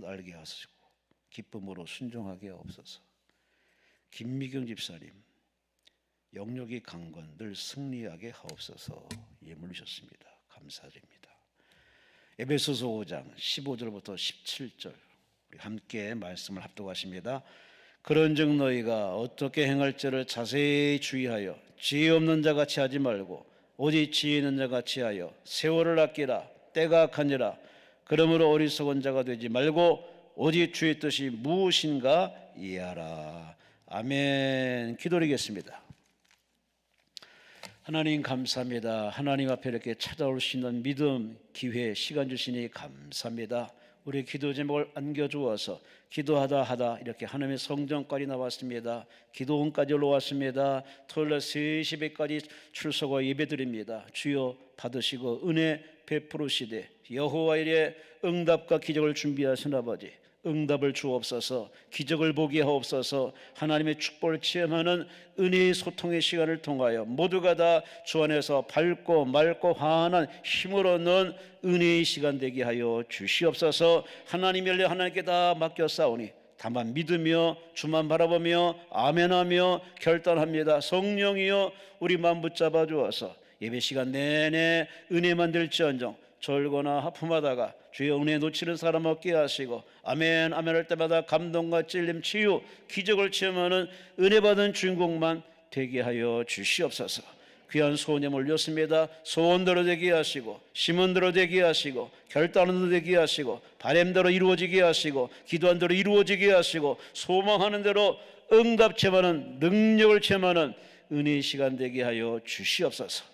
알게 하시고 기쁨으로 순종하게 하옵소서. 김미경 집사님, 영역이 강건 늘 승리하게 하옵소서. 예물 주셨습니다. 감사드립니다. 에베소서 5장 15절부터 17절 우리 함께 말씀을 합독하십니다. 그런즉 너희가 어떻게 행할지를 자세히 주의하여 지혜 없는 자같이 하지 말고 오직 지혜 있는 자같이 하여 세월을 아끼라. 때가 악하니라. 그러므로 어리석은 자가 되지 말고 오직 주의 뜻이 무엇인가 이해하라. 아멘. 기도드리겠습니다. 하나님 감사합니다. 하나님 앞에 이렇게 찾아올 수 있는 믿음, 기회, 시간 주시니 감사합니다. 우리 기도 제목을 안겨주어서 기도하다 이렇게 하나님의 성전까지 나왔습니다. 기도원까지 올라왔습니다. 토요일 3시까지 출석과 예배드립니다. 주여 받으시고 은혜 베푸시되 여호와 일에 응답과 기적을 준비하신 아버지, 응답을 주옵소서. 기적을 보게 하옵소서. 하나님의 축복을 체험하는 은혜의 소통의 시간을 통하여 모두가 다 주 안에서 밝고 맑고 환한 힘을 얻는 은혜의 시간 되게 하여 주시옵소서. 하나님의 일 하나님께 다 맡겼사오니 다만 믿으며 주만 바라보며 아멘하며 결단합니다. 성령이여 우리 마음 붙잡아 주어서 예배 시간 내내 은혜만 될지언정 졸거나 하품하다가 주의 은혜 놓치는 사람 없게 하시고 아멘 아멘 할 때마다 감동과 찔림, 치유, 기적을 체험하는 은혜 받은 주인공만 되게 하여 주시옵소서. 귀한 소원에 몰렸습니다. 소원대로 되게 하시고 심은대로 되게 하시고 결단한 대로 되게 하시고 바람대로 이루어지게 하시고 기도한 대로 이루어지게 하시고 소망하는 대로 응답 체험하는 능력을 체험하는 은혜의 시간 되게 하여 주시옵소서.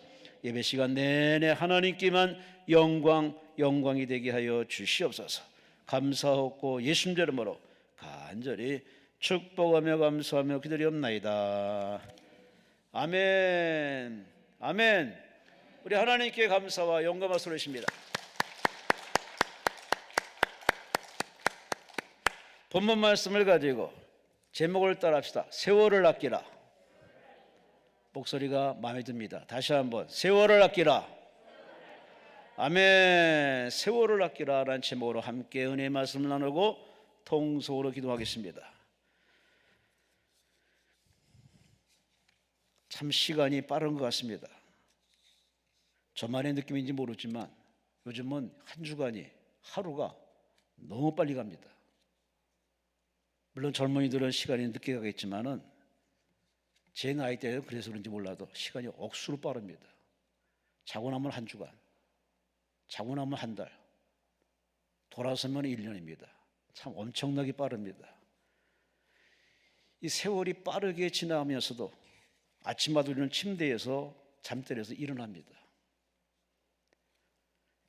예배 시간 내내 하나님께만 영광이 되게 하여 주시옵소서. 감사하고 예수님 이름으로 간절히 축복하며 감사하며 기도리옵나이다. 아멘. 아멘. 우리 하나님께 감사와 영광을 소리십니다. 본문 말씀을 가지고 제목을 따라합시다. 세월을 아끼라. 목소리가 마음에 듭니다. 다시 한번 세월을 아끼라. 아멘. 세월을 아끼라 라는 제목으로 함께 은혜의 말씀을 나누고 통속으로 기도하겠습니다. 참 시간이 빠른 것 같습니다. 저만의 느낌인지 모르지만 요즘은 한 주간이 하루가 너무 빨리 갑니다. 물론 젊은이들은 시간이 늦게 가겠지만은 제 나이 때는 그래서 그런지 몰라도 시간이 억수로 빠릅니다. 자고 나면 한 주간, 자고 나면 한 달, 돌아서면 1년입니다. 참 엄청나게 빠릅니다. 이 세월이 빠르게 지나가면서도 아침마다 우리는 침대에서 잠들에서 일어납니다.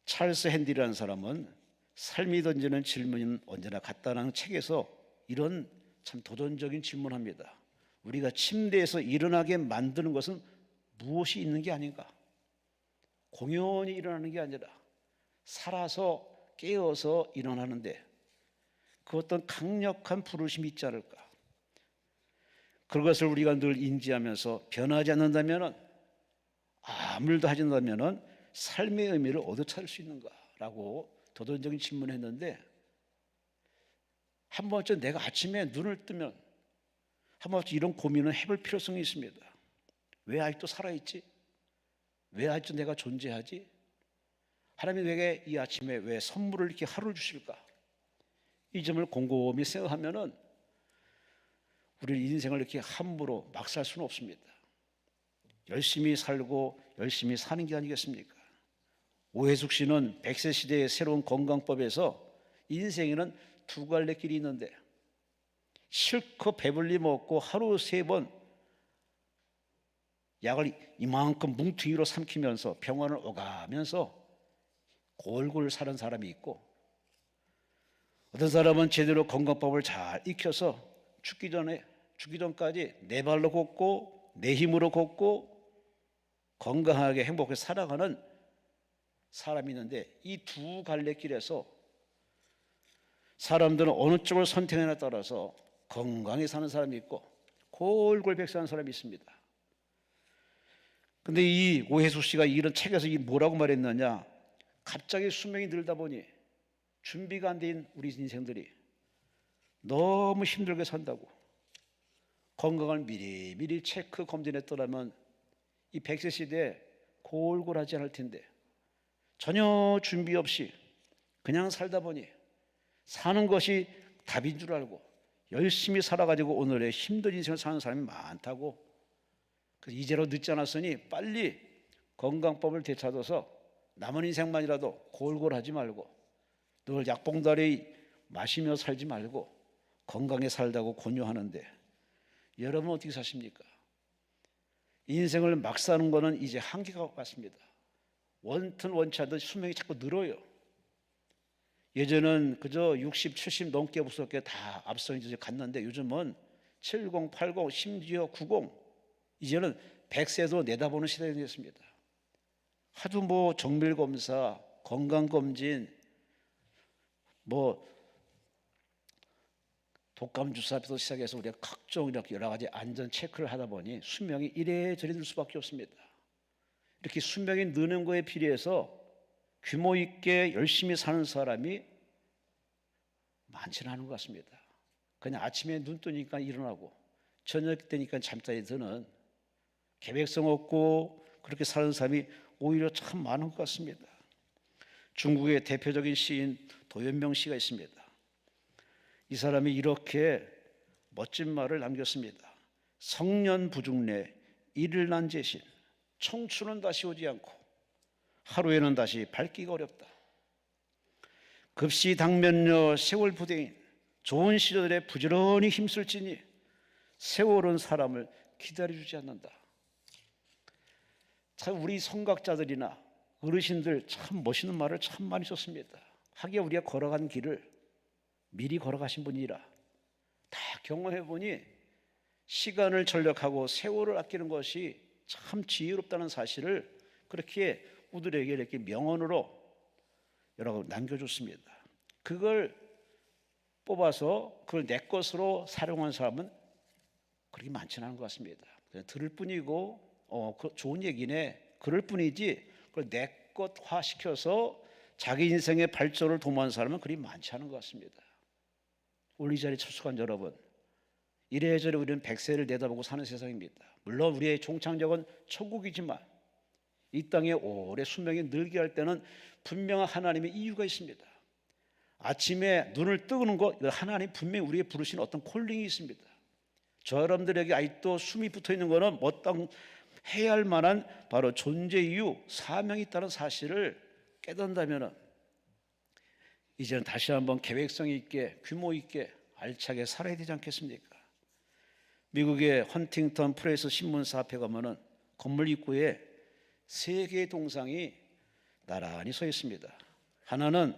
찰스 핸디라는 사람은 삶이 던지는 질문은 언제나 같다는 책에서 이런 참 도전적인 질문을 합니다. 우리가 침대에서 일어나게 만드는 것은 무엇이 있는 게 아닌가? 공연히 일어나는 게 아니라 살아서 깨어서 일어나는데 그 어떤 강력한 부르심이 있지 않을까? 그것을 우리가 늘 인지하면서 변하지 않는다면, 아무 일도 하지 않는다면 삶의 의미를 어디서 찾을 수 있는가라고 도전적인 질문을 했는데, 한 번쯤 내가 아침에 눈을 뜨면 한 번쯤 이런 고민을 해볼 필요성이 있습니다. 왜 아직도 살아있지? 왜 아직도 내가 존재하지? 하나님이 내게 이 아침에 왜 선물을 이렇게 하루를 주실까? 이 점을 곰곰이 생각하면은 우리 인생을 이렇게 함부로 막 살 수는 없습니다. 열심히 살고 열심히 사는 게 아니겠습니까? 오해숙 씨는 100세 시대의 새로운 건강법에서 인생에는 두 갈래 길이 있는데 실컷 배불리 먹고 하루 3번 약을 이만큼 뭉퉁이로 삼키면서 병원을 오가면서 골골 사는 사람이 있고, 어떤 사람은 제대로 건강법을 잘 익혀서 죽기 전까지 내 발로 걷고 내 힘으로 걷고 건강하게 행복하게 살아가는 사람이 있는데, 이 두 갈래 길에서 사람들은 어느 쪽을 선택하느냐에 따라서 건강히 사는 사람이 있고 골골백사하는 사람이 있습니다. 근데 이 오해숙 씨가 이런 책에서 뭐라고 말했느냐, 갑자기 수명이 늘다 보니 준비가 안 된 우리 인생들이 너무 힘들게 산다고 건강을 미리미리 체크 검진했더라면 이 100세 시대에 골골하지 않을 텐데 전혀 준비 없이 그냥 살다 보니 사는 것이 답인 줄 알고 열심히 살아가지고 오늘의 힘든 인생을 사는 사람이 많다고. 그래서 이제로 늦지 않았으니 빨리 건강법을 되찾아서 남은 인생만이라도 골골하지 말고 늘 약봉다리 마시며 살지 말고 건강에 살다고 권유하는데 여러분 어떻게 사십니까? 인생을 막 사는 거는 이제 한계가 왔습니다. 원튼 원치 않던 수명이 자꾸 늘어요. 예전은 그저 60, 70 넘게 무섭게 다 앞서 이제 갔는데 요즘은 70, 80, 심지어 90 이제는 100세도 내다보는 시대가 됐습니다. 하도 뭐 정밀검사, 건강검진, 뭐 독감주사부터 시작해서 우리가 각종 이렇게 여러 가지 안전 체크를 하다 보니 수명이 이래저래 늘 수밖에 없습니다. 이렇게 수명이 느는 거에 비례해서 규모 있게 열심히 사는 사람이 많지는 않은 것 같습니다. 그냥 아침에 눈 뜨니까 일어나고 저녁 때니까 잠자리 드는 계획성 없고 그렇게 사는 사람이 오히려 참 많은 것 같습니다. 중국의 대표적인 시인 도연명 씨가 있습니다. 이 사람이 이렇게 멋진 말을 남겼습니다. 성년부중내 이를난 제신 청춘은 다시 오지 않고 하루에는 다시 밝기가 어렵다. 급시 당면녀 세월 부대인 좋은 시절에 부지런히 힘쓸지니 세월은 사람을 기다려주지 않는다. 참 우리 성각자들이나 어르신들 참 멋있는 말을 참 많이 썼습니다. 하기야 우리가 걸어간 길을 미리 걸어가신 분이라 다 경험해 보니 시간을 전력하고 세월을 아끼는 것이 참 지혜롭다는 사실을 그렇게 우리에게 이렇게 명언으로 여러분 남겨줬습니다. 그걸 뽑아서 그걸 내 것으로 사용한 사람은 그렇게 많지는 않은 것 같습니다. 그냥 들을 뿐이고 좋은 얘기네 그럴 뿐이지 그걸 내 것화 시켜서 자기 인생의 발전을 도모한 사람은 그리 많지 않은 것 같습니다. 오늘 이 자리에 참석한 여러분, 이래저래 우리는 100세를 내다보고 사는 세상입니다. 물론 우리의 종착역은 천국이지만 이 땅에 오래 수명이 늘게 할 때는 분명한 하나님의 이유가 있습니다. 아침에 눈을 뜨는 것, 하나님 분명히 우리에게 부르신 어떤 콜링이 있습니다. 저 여러분들에게 아직도 숨이 붙어있는 것은 마땅 해야 할 만한 바로 존재 이유, 사명이 있다는 사실을 깨닫는다면 이제는 다시 한번 계획성 있게 규모 있게 알차게 살아야 되지 않겠습니까? 미국의 헌팅턴 프레스 신문사 앞에 가면은 건물 입구에 3개의 동상이 나란히 서 있습니다. 하나는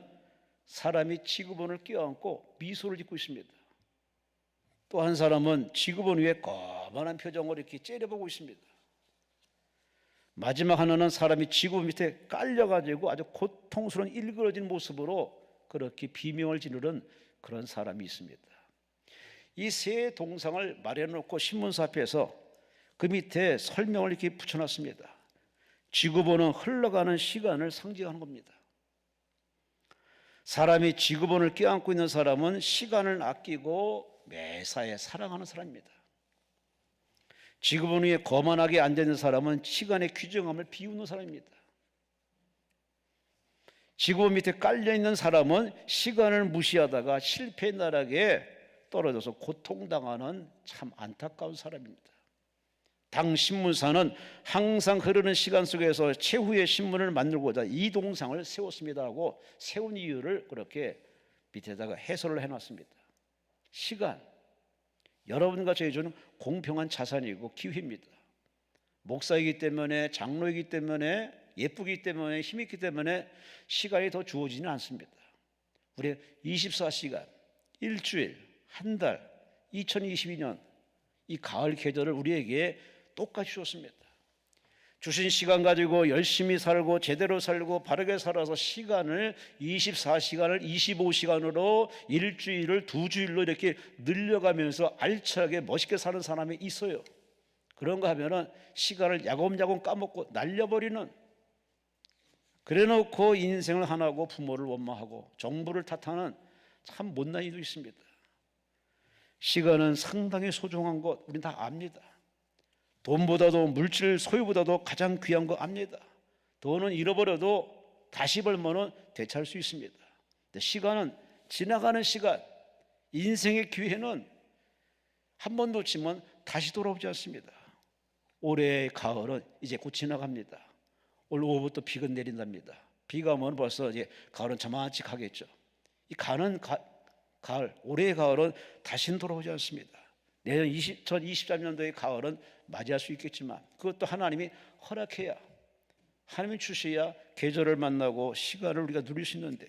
사람이 지구본을 껴안고 미소를 짓고 있습니다. 또 한 사람은 지구본 위에 거만한 표정으로 이렇게 째려보고 있습니다. 마지막 하나는 사람이 지구본 밑에 깔려가지고 아주 고통스러운 일그러진 모습으로 그렇게 비명을 지르는 그런 사람이 있습니다. 이 3 동상을 마련해놓고 신문사 앞에서 그 밑에 설명을 이렇게 붙여놨습니다. 지구본은 흘러가는 시간을 상징하는 겁니다. 사람이 지구본을 껴안고 있는 사람은 시간을 아끼고 매사에 사랑하는 사람입니다. 지구본 위에 거만하게 앉아있는 사람은 시간의 귀중함을 비우는 사람입니다. 지구본 밑에 깔려있는 사람은 시간을 무시하다가 실패의 나락에 떨어져서 고통당하는 참 안타까운 사람입니다. 당 신문사는 항상 흐르는 시간 속에서 최후의 신문을 만들고자 이 동상을 세웠습니다 하고 세운 이유를 그렇게 밑에다가 해설을 해놨습니다. 시간, 여러분과 저희 주는 공평한 자산이고 기회입니다. 목사이기 때문에 장로이기 때문에 예쁘기 때문에 힘있기 때문에 시간이 더 주어지지는 않습니다. 우리 24시간, 일주일, 한 달, 2022년 이 가을 계절을 우리에게 똑같이 주었습니다. 주신 시간 가지고 열심히 살고 제대로 살고 바르게 살아서 시간을 24시간을 25시간으로 일주일을 2주일로 이렇게 늘려가면서 알차게 멋있게 사는 사람이 있어요. 그런가 하면은 시간을 야곱야곱 까먹고 날려버리는 그래놓고 인생을 하나고 부모를 원망하고 정부를 탓하는 참 못난 이도 있습니다. 시간은 상당히 소중한 것 우린 다 압니다. 돈보다도 물질 소유보다도 가장 귀한 거 압니다. 돈은 잃어버려도 다시 벌면은 되찾을 수 있습니다. 근데 시간은 지나가는 시간, 인생의 기회는 한 번 놓치면 다시 돌아오지 않습니다. 올해의 가을은 이제 곧 지나갑니다. 올 오후부터 비가 내린답니다. 비가 오면 벌써 이제 가을은 저만치 가겠죠. 이 가을, 올해의 가을은 다시는 돌아오지 않습니다. 내년 2023년도의 가을은 맞이할 수 있겠지만 그것도 하나님이 허락해야, 하나님이 주셔야 계절을 만나고 시간을 우리가 누릴 수 있는데,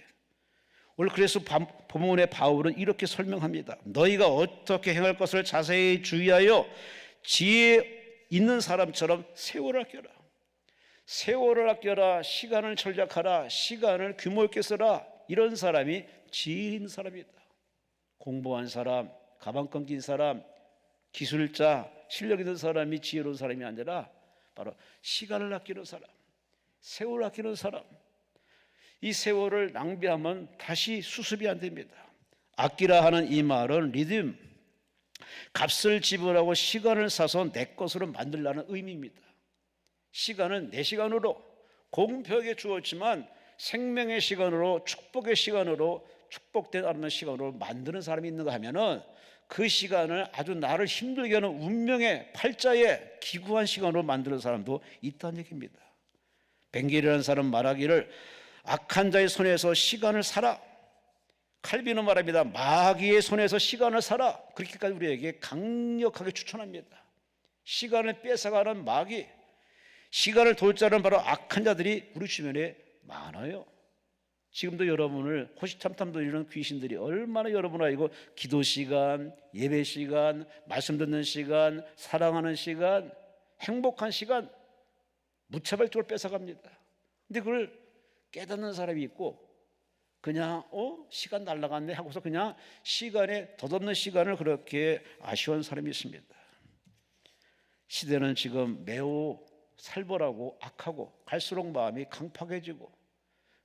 오늘 그래서 본문의 바울은 이렇게 설명합니다. 너희가 어떻게 행할 것을 자세히 주의하여 지혜 있는 사람처럼 세월을 아껴라. 세월을 아껴라. 시간을 절약하라. 시간을 규모 있게 써라. 이런 사람이 지혜 있는 사람이다. 공부한 사람, 가방 끈긴 사람, 기술자, 실력 있는 사람이 지혜로운 사람이 아니라 바로 시간을 아끼는 사람, 세월을 아끼는 사람. 이 세월을 낭비하면 다시 수습이 안 됩니다. 아끼라 하는 이 말은 리듬, 값을 지불하고 시간을 사서 내 것으로 만들라는 의미입니다. 시간은 내 시간으로 공평하게 주었지만 생명의 시간으로, 축복의 시간으로, 축복된 않는 시간으로 만드는 사람이 있는가 하면은 그 시간을 아주 나를 힘들게 하는 운명의 팔자에 기구한 시간으로 만드는 사람도 있다는 얘기입니다. 벵겔이라는 사람 말하기를 악한 자의 손에서 시간을 사라. 칼빈은 말합니다. 마귀의 손에서 시간을 사라. 그렇게까지 우리에게 강력하게 추천합니다. 시간을 뺏어가는 마귀, 시간을 돌자는 바로 악한 자들이 우리 주변에 많아요. 지금도 여러분을 호시탐탐 돌리는 귀신들이 얼마나 여러분 알고 기도 시간, 예배 시간, 말씀 듣는 시간, 사랑하는 시간, 행복한 시간 무차별적으로 뺏어갑니다. 근데 그걸 깨닫는 사람이 있고 그냥 시간 날아갔네 하고서 그냥 시간에 덧없는 시간을 그렇게 아쉬워하는 사람이 있습니다. 시대는 지금 매우 살벌하고 악하고 갈수록 마음이 강팍해지고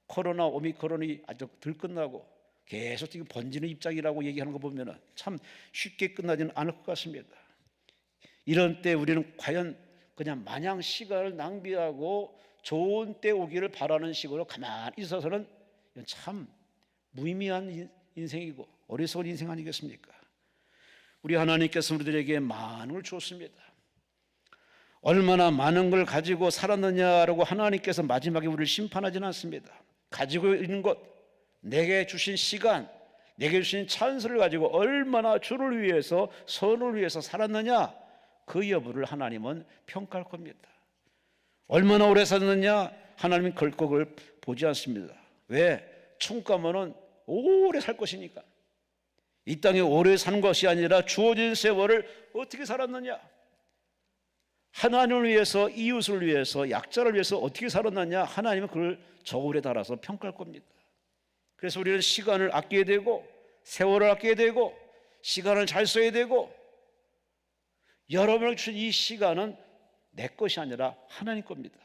코로나 오미크론이 아주 들끝나고 계속 지금 번지는 입장이라고 얘기하는 거 보면 참 쉽게 끝나지는 않을 것 같습니다. 이런 때 우리는 과연 그냥 마냥 시간을 낭비하고 좋은 때 오기를 바라는 식으로 가만히 있어서는 참 무의미한 인생이고 어리석은 인생 아니겠습니까? 우리 하나님께서 우리들에게 많은 걸 주었습니다. 얼마나 많은 걸 가지고 살았느냐라고 하나님께서 마지막에 우리를 심판하지는 않습니다. 가지고 있는 것, 내게 주신 시간, 내게 주신 찬스를 가지고 얼마나 주를 위해서, 선을 위해서 살았느냐, 그 여부를 하나님은 평가할 겁니다. 얼마나 오래 살았느냐, 하나님은 그걸 보지 않습니다. 왜? 천국 가면은 오래 살 것이니까. 이 땅에 오래 사는 것이 아니라 주어진 세월을 어떻게 살았느냐, 하나님을 위해서, 이웃을 위해서, 약자를 위해서 어떻게 살았느냐, 하나님은 그걸 저울에 달아서 평가할 겁니다. 그래서 우리는 시간을 아껴야 되고 세월을 아껴야 되고 시간을 잘 써야 되고, 여러분에게 주신 이 시간은 내 것이 아니라 하나님 겁니다.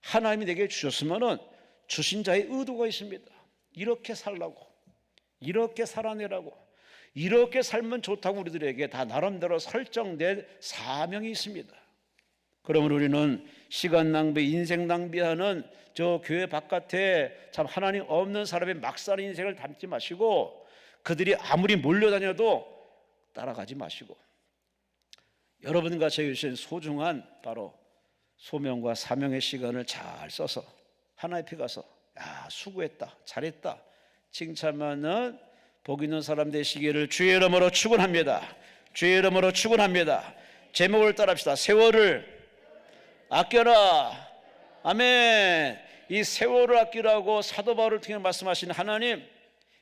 하나님이 내게 주셨으면 주신 자의 의도가 있습니다. 이렇게 살라고, 이렇게 살아내라고, 이렇게 살면 좋다고 우리들에게 다 나름대로 설정된 사명이 있습니다. 그러면 우리는 시간 낭비, 인생 낭비하는 저 교회 바깥에 참 하나님 없는 사람의 막 사는 인생을 담지 마시고, 그들이 아무리 몰려다녀도 따라가지 마시고, 여러분과 저에게 주신 소중한 바로 소명과 사명의 시간을 잘 써서 하나님 앞에 가서 수고했다, 잘했다 칭찬하는 복 있는 사람 되시기를 주의 이름으로 축원합니다. 주의 이름으로 축원합니다. 제목을 따라합시다. 세월을 아껴라. 아멘. 이 세월을 아끼라고 사도 바울을 통해 말씀하신 하나님,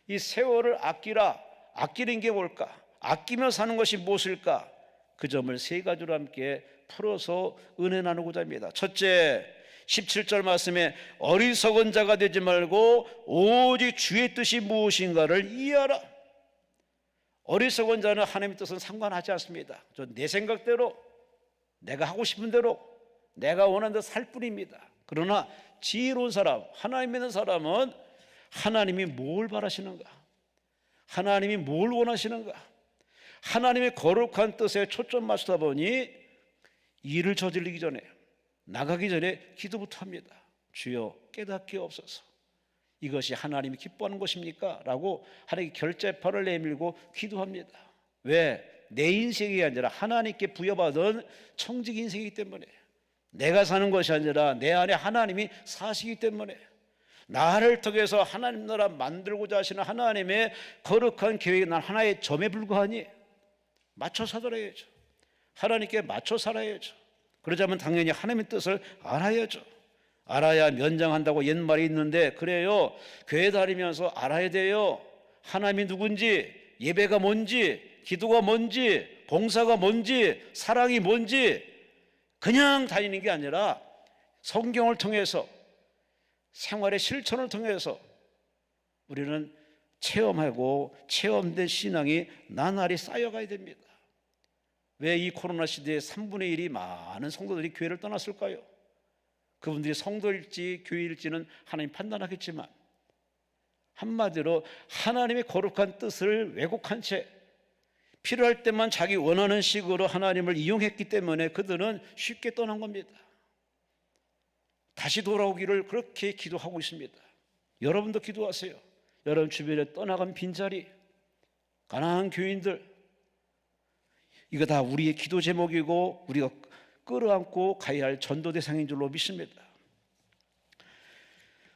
이 세월을 아끼라. 아끼는 게 뭘까? 아끼며 사는 것이 무엇일까? 그 점을 세 가지로 함께 풀어서 은혜 나누고자 합니다. 첫째, 17절 말씀에 어리석은 자가 되지 말고 오직 주의 뜻이 무엇인가를 이해하라. 어리석은 자는 하나님의 뜻은 상관하지 않습니다. 내 생각대로, 내가 하고 싶은 대로, 내가 원하는 대로 살 뿐입니다. 그러나 지혜로운 사람, 하나님 믿는 사람은 하나님이 뭘 바라시는가, 하나님이 뭘 원하시는가, 하나님의 거룩한 뜻에 초점 맞추다 보니 일을 저지르기 전에, 나가기 전에 기도부터 합니다. 주여 깨닫게 없어서 이것이 하나님이 기뻐하는 것입니까? 라고 하나님께 결제판을 내밀고 기도합니다. 왜? 내 인생이 아니라 하나님께 부여받은 청직 인생이기 때문에, 내가 사는 것이 아니라 내 안에 하나님이 사시기 때문에, 나를 통해서 하나님 나라 만들고자 하시는 하나님의 거룩한 계획이 난 하나의 점에 불과하니 맞춰 살아야죠. 하나님께 맞춰 살아야죠. 그러자면 당연히 하나님의 뜻을 알아야죠. 알아야 면장한다고 옛말이 있는데, 그래요, 교회 다니면서 알아야 돼요. 하나님이 누군지, 예배가 뭔지, 기도가 뭔지, 봉사가 뭔지, 사랑이 뭔지 그냥 다니는 게 아니라 성경을 통해서, 생활의 실천을 통해서 우리는 체험하고 체험된 신앙이 나날이 쌓여가야 됩니다. 왜 이 코로나 시대에 3분의 1이 많은 성도들이 교회를 떠났을까요? 그분들이 성도일지 교회일지는 하나님 판단하겠지만, 한마디로 하나님의 거룩한 뜻을 왜곡한 채 필요할 때만 자기 원하는 식으로 하나님을 이용했기 때문에 그들은 쉽게 떠난 겁니다. 다시 돌아오기를 그렇게 기도하고 있습니다. 여러분도 기도하세요. 여러분 주변에 떠나간 빈자리, 가난한 교인들, 이거 다 우리의 기도 제목이고 우리가 끌어안고 가야 할 전도 대상인 줄로 믿습니다.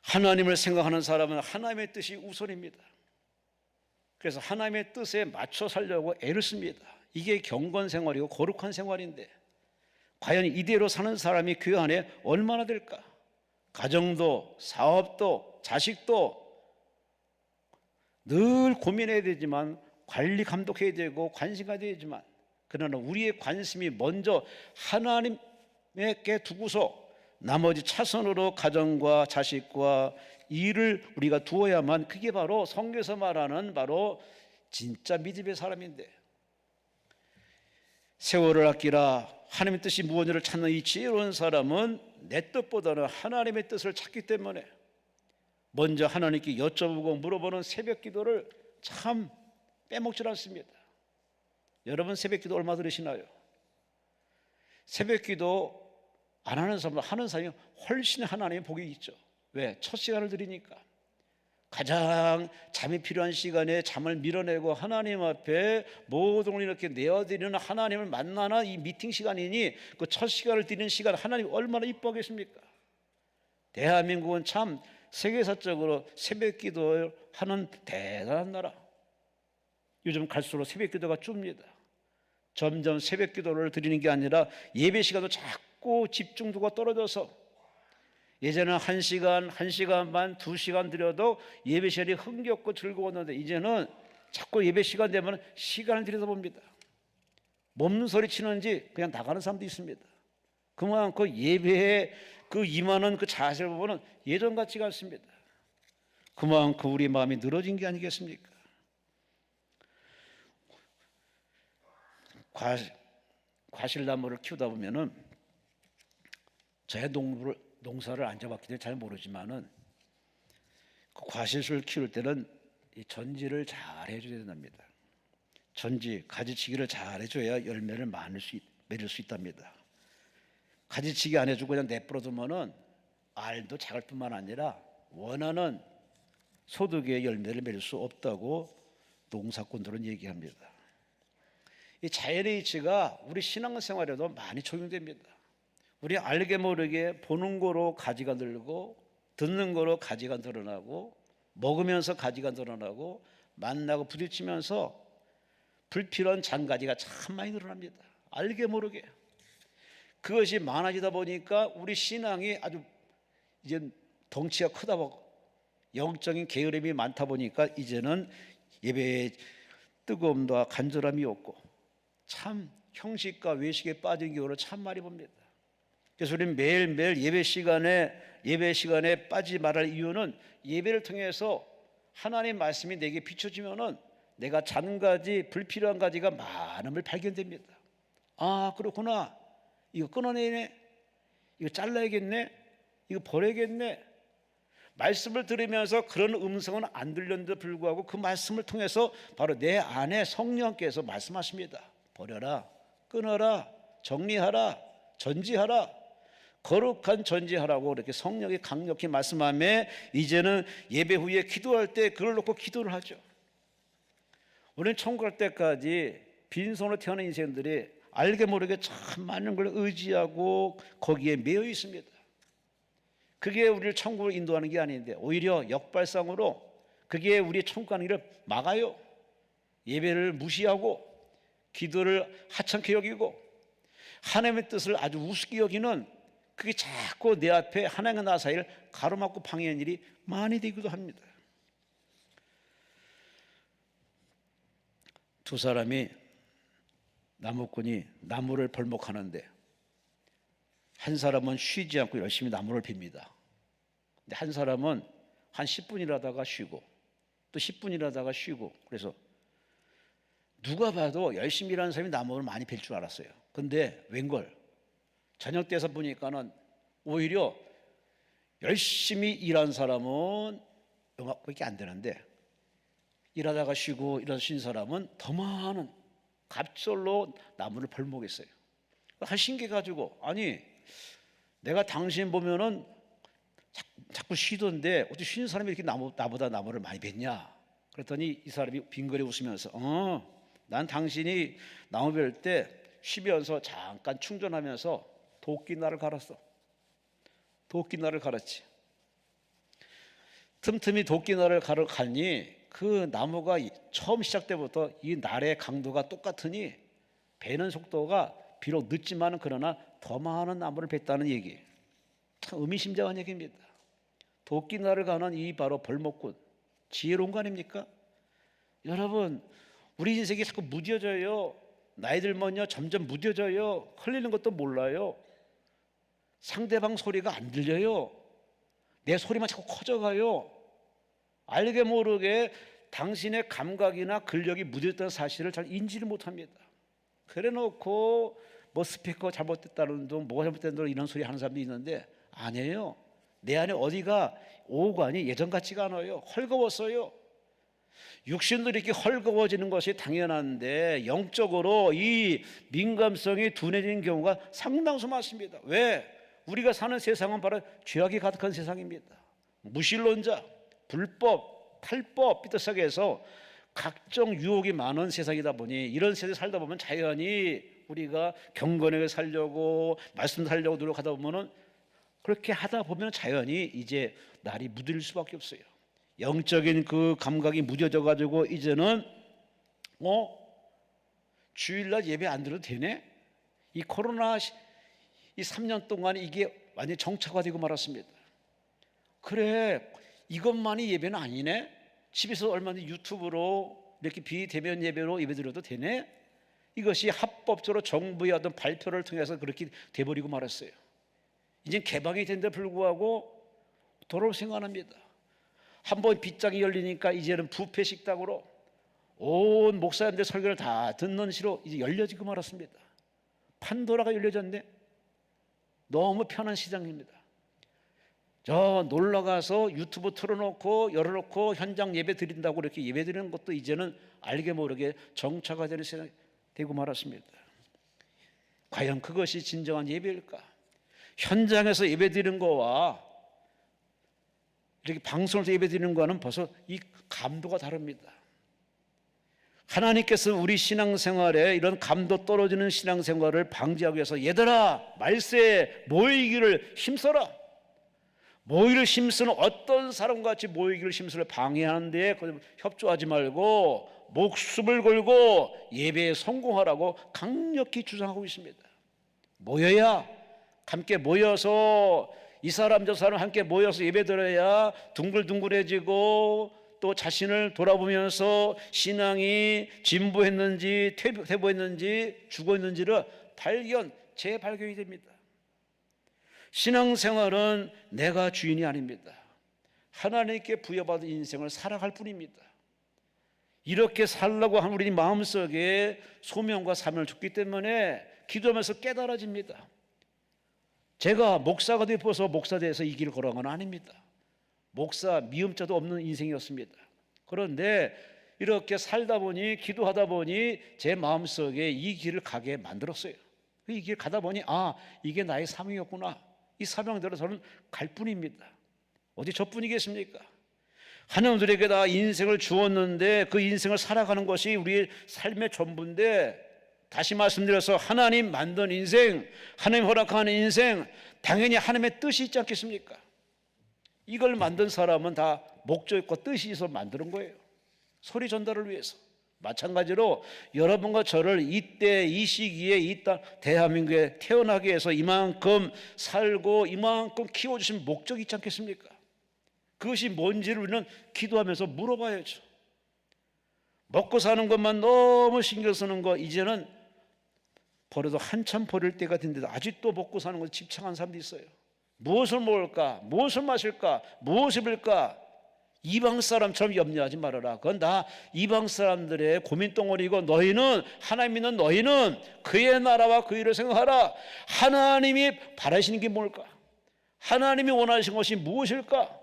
하나님을 생각하는 사람은 하나님의 뜻이 우선입니다. 그래서 하나님의 뜻에 맞춰 살려고 애를 씁니다. 이게 경건 생활이고 거룩한 생활인데, 과연 이대로 사는 사람이 교회 안에 얼마나 될까? 가정도, 사업도, 자식도 늘 고민해야 되지만, 관리 감독해야 되고 관심 가져야 되지만, 그러나 우리의 관심이 먼저 하나님께 두고서 나머지 차선으로 가정과 자식과 일을 우리가 두어야만, 그게 바로 성경에서 말하는 바로 진짜 믿음의 사람인데, 세월을 아끼라 하나님의 뜻이 무엇인지를 찾는 이 지혜로운 사람은 내 뜻보다는 하나님의 뜻을 찾기 때문에 먼저 하나님께 여쭤보고 물어보는 새벽 기도를 참 빼먹질 않습니다. 여러분 새벽 기도 얼마 들으시나요? 새벽 기도 안 하는 사람보다 하는 사람이 훨씬 하나님의 복이 있죠. 왜? 첫 시간을 드리니까. 가장 잠이 필요한 시간에 잠을 밀어내고 하나님 앞에 모든 걸 이렇게 내어드리는, 하나님을 만나는 이 미팅 시간이니, 그 첫 시간을 드리는 시간 하나님 얼마나 이뻐하겠습니까? 대한민국은 참 세계사적으로 새벽 기도를 하는 대단한 나라. 요즘 갈수록 새벽 기도가 줍니다. 점점 새벽 기도를 드리는 게 아니라 예배 시간도 자꾸 집중도가 떨어져서, 예전에는 1시간, 1시간 반, 2시간 드려도 예배 시간이 흥겹고 즐거웠는데, 이제는 자꾸 예배 시간 되면 시간을 들여다봅니다. 몸소리 치는지 그냥 나가는 사람도 있습니다. 그만큼 예배에 그 임하는 그 자세를 보면 예전 같지가 않습니다. 그만큼 우리 마음이 늘어진 게 아니겠습니까? 과실나무를 키우다 보면은, 제 농사를 안 잡았기 때문에 잘 모르지만은, 그 과실을 키울 때는 이 전지를 잘 해줘야 된답니다. 전지, 가지치기를 잘 해줘야 열매를 맺을 수 있답니다. 가지치기 안 해주고 그냥 내버려두면은 알도 작을 뿐만 아니라 원하는 소득의 열매를 맺을 수 없다고 농사꾼들은 얘기합니다. 이 자연의 이치가 우리 신앙생활에도 많이 적용됩니다. 우리 알게 모르게 보는 거로 가지가 늘고, 듣는 거로 가지가 늘어나고, 먹으면서 가지가 늘어나고, 만나고 부딪히면서 불필요한 잔가지가 참 많이 늘어납니다. 알게 모르게. 그것이 많아지다 보니까 우리 신앙이 아주 이제 덩치가 크다 보고 영적인 게으름이 많다 보니까 이제는 예배의 뜨거움과 간절함이 없고, 참 형식과 외식에 빠진 경우를 참 많이 봅니다. 그래서 우리는 매일매일 예배 시간에 빠지지 말할 이유는, 예배를 통해서 하나님 말씀이 내게 비춰지면은 내가 잔가지, 불필요한 가지가 많음을 발견됩니다. 아, 그렇구나. 이거 끊어내네. 이거 잘라야겠네. 이거 버려야겠네. 말씀을 들으면서 그런 음성은 안 들렸는데도 불구하고 그 말씀을 통해서 바로 내 안에 성령께서 말씀하십니다. 버려라, 끊어라, 정리하라, 전지하라, 거룩한 전지하라고 이렇게 성령이 강력히 말씀하며 이제는 예배 후에 기도할 때 그걸 놓고 기도를 하죠. 우리는 천국 갈 때까지 빈손으로 태어난 인생들이 알게 모르게 참 많은 걸 의지하고 거기에 매여 있습니다. 그게 우리를 천국으로 인도하는 게 아닌데 오히려 역발상으로 그게 우리의 천국 가는 길을 막아요. 예배를 무시하고 기도를 하찮게 여기고 하나님의 뜻을 아주 우습게 여기는, 그게 자꾸 내 앞에 하나님과 나 사이를 가로막고 방해하는 일이 많이 되기도 합니다. 두 사람이 나무꾼이 나무를 벌목하는데 한 사람은 쉬지 않고 열심히 나무를 빕니다. 근데 한 사람은 한 10분 일하다가 쉬고 또 10분 일하다가 쉬고, 그래서 누가 봐도 열심히 일하는 사람이 나무를 많이 빌 줄 알았어요. 근데 웬걸 저녁 때서 보니까는 오히려 열심히 일한 사람은 그렇게 안 되는데 일하다가 쉬고 일하다 쉰 사람은 더 많은 갑절로 나무를 벌목했어요. 한 신기해 가지고, 아니 내가 당신 보면은 자꾸 쉬던데 어떻게 쉬는 사람이 이렇게 나보다 나무를 많이 뱉냐? 그랬더니 이 사람이 빙그레 웃으면서 난 당신이 나무 벨 때 쉬면서 잠깐 충전하면서 도끼날을 갈았어. 도끼날을 갈았지. 틈틈이 도끼날을 갈니 그 나무가 처음 시작 때부터 이 날의 강도가 똑같으니 베는 속도가 비록 늦지만 그러나 더 많은 나무를 뱉다는 얘기. 참 의미심장한 얘기입니다. 도끼날을 가는 이 바로 벌목꾼, 지혜로운 거 아닙니까? 여러분, 우리 인생이 자꾸 무뎌져요. 나이 들면요 점점 무뎌져요. 흘리는 것도 몰라요. 상대방 소리가 안 들려요. 내 소리만 자꾸 커져가요. 알게 모르게 당신의 감각이나 근력이 무뎌졌다는 사실을 잘 인지를 못합니다. 그래놓고 뭐 스피커 잘못됐다는 둥, 뭐가 잘못된 둥 이런 소리 하는 사람도 있는데 아니에요. 내 안에 어디가 오관이 예전 같지가 않아요. 헐거웠어요. 육신도 이렇게 헐거워지는 것이 당연한데 영적으로 이 민감성이 둔해지는 경우가 상당수 많습니다. 왜? 우리가 사는 세상은 바로 죄악이 가득한 세상입니다. 무신론자, 불법, 탈법 삐뚤하게 해서 각종 유혹이 많은 세상이다 보니 이런 세상에 살다 보면 자연히 우리가 경건하게 살려고 말씀 살려고 노력하다 보면은 그렇게 하다 보면 자연히 이제 날이 무딜 수밖에 없어요. 영적인 그 감각이 무뎌져 가지고 이제는 주일날 예배 안 드려도 되네? 이 코로나 이 3년 동안 이게 완전히 정착화되고 말았습니다. 그래, 이것만이 예배는 아니네? 집에서 얼마든지 유튜브로 이렇게 비대면 예배로 예배 드려도 되네? 이것이 합법적으로 정부의 어떤 발표를 통해서 그렇게 돼버리고 말았어요. 이제 개방이 된 데 불구하고 돌아올 생각합니다. 한번 빗장이 열리니까 이제는 뷔페 식당으로 온 목사님들 설교를 다 듣는 시로 이제 열려지고 말았습니다. 판도라가 열려졌네. 너무 편한 시장입니다. 저 놀러가서 유튜브 틀어놓고 열어놓고 현장 예배 드린다고 이렇게 예배 드리는 것도 이제는 알게 모르게 정착화되는 세상이 되고 말았습니다. 과연 그것이 진정한 예배일까? 현장에서 예배 드리는 거와 이렇게 방송에서 예배 드리는 거는 벌써 이 감도가 다릅니다. 하나님께서 우리 신앙생활에 이런 감도 떨어지는 신앙생활을 방지하기 위해서 얘들아 말세에 모이기를 힘써라. 모이기를 힘쓰는 어떤 사람같이 모이기를 힘쓰를 방해하는 데에 협조하지 말고 목숨을 걸고 예배에 성공하라고 강력히 주장하고 있습니다. 모여야 함께 모여서 이 사람 저 사람 함께 모여서 예배 드려야 둥글둥글해지고 또 자신을 돌아보면서 신앙이 진보했는지 퇴보했는지 죽었는지를 재발견이 됩니다. 신앙생활은 내가 주인이 아닙니다. 하나님께 부여받은 인생을 살아갈 뿐입니다. 이렇게 살라고 하는 우리 마음속에 소명과 사명을 줬기 때문에 기도하면서 깨달아집니다. 제가 목사가 되어서 목사 돼서 이 길을 걸어간 건 아닙니다. 목사 미음자도 없는 인생이었습니다. 그런데 이렇게 살다 보니, 기도하다 보니 제 마음속에 이 길을 가게 만들었어요. 이 길 가다 보니 이게 나의 사명이었구나. 이 사명대로 저는 갈 뿐입니다. 어디 저뿐이겠습니까? 하나님들에게 다 인생을 주었는데 그 인생을 살아가는 것이 우리의 삶의 전부인데, 다시 말씀드려서 하나님 만든 인생, 하나님 허락하는 인생, 당연히 하나님의 뜻이 있지 않겠습니까? 이걸 만든 사람은 다 목적과 뜻이 있어 만드는 거예요. 소리 전달을 위해서. 마찬가지로 여러분과 저를 이때 이 시기에 이 땅 대한민국에 태어나게 해서 이만큼 살고 이만큼 키워주신 목적이 있지 않겠습니까? 그것이 뭔지를 우리는 기도하면서 물어봐야죠. 먹고 사는 것만 너무 신경 쓰는 거, 이제는 버려도 한참 버릴 때가 됐는데도 아직도 먹고 사는 것에 집착하는 사람도 있어요. 무엇을 먹을까? 무엇을 마실까? 무엇을 입을까? 이방 사람처럼 염려하지 말아라. 그건 다 이방 사람들의 고민덩어리고, 너희는, 하나님 믿는 너희는 그의 나라와 그 일을 생각하라. 하나님이 바라시는 게 뭘까? 하나님이 원하시는 것이 무엇일까?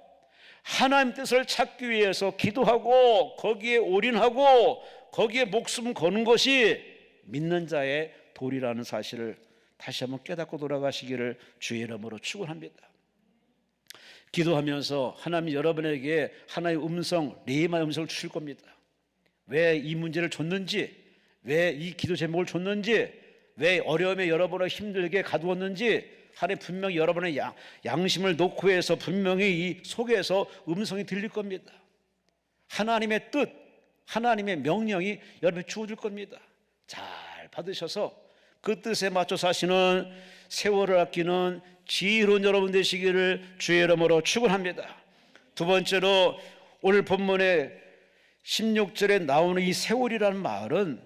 하나님 뜻을 찾기 위해서 기도하고 거기에 올인하고 거기에 목숨 거는 것이 믿는 자의 도리라는 사실을 다시 한번 깨닫고 돌아가시기를 주의 이름으로 축원합니다. 기도하면서 하나님 여러분에게 하나의 음성, 레마의 음성을 주실 겁니다. 왜 이 문제를 줬는지, 왜 이 기도 제목을 줬는지, 왜 어려움에 여러분을 힘들게 가두었는지 하나님 분명히 여러분의 양심을 놓고 해서 분명히 이 속에서 음성이 들릴 겁니다. 하나님의 뜻, 하나님의 명령이 여러분에게 주어질 겁니다. 잘 받으셔서 그 뜻에 맞춰 사시는, 세월을 아끼는 지혜로운 여러분 되시기를 주의 이름으로 축원합니다. 두 번째로 오늘 본문의 16절에 나오는 이 세월이라는 말은